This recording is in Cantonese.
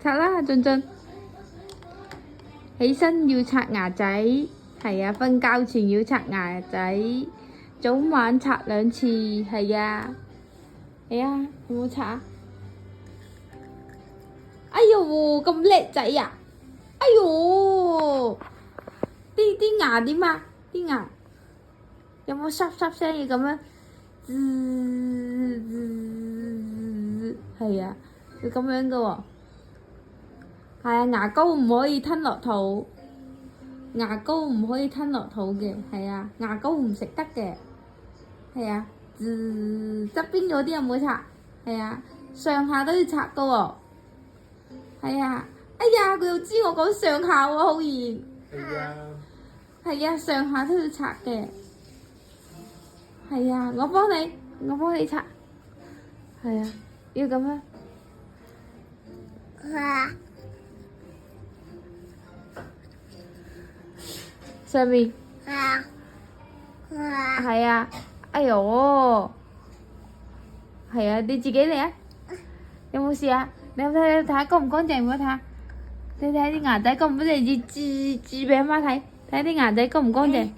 刷啦，俊俊。起身要刷牙仔，係啊，瞓覺前要刷牙仔，早晚刷2次，係啊，係啊，有冇刷啊？哎呦，咁叻仔啊！哎呦，啲牙點啊？啲牙有冇沙沙聲要咁樣？係啊，要咁樣噶喎。係啊，牙膏唔可以吞落肚，牙膏唔可以吞落肚嘅，係啊，牙膏唔食得嘅，係啊，側邊嗰啲有冇刷？係啊，上下都要刷噶喎，係啊，哎呀，佢又知我講上下喎，浩然，係啊，係啊，上下都要刷嘅，係啊，我幫你刷，係啊，要咁樣。上面係啊，哎呦，係啊，你自己嚟啊，有冇事啊？你睇下乾唔乾淨？唔好睇下，你睇下啲牙仔乾唔乾淨？指俾阿媽睇，睇下啲牙仔乾唔乾淨。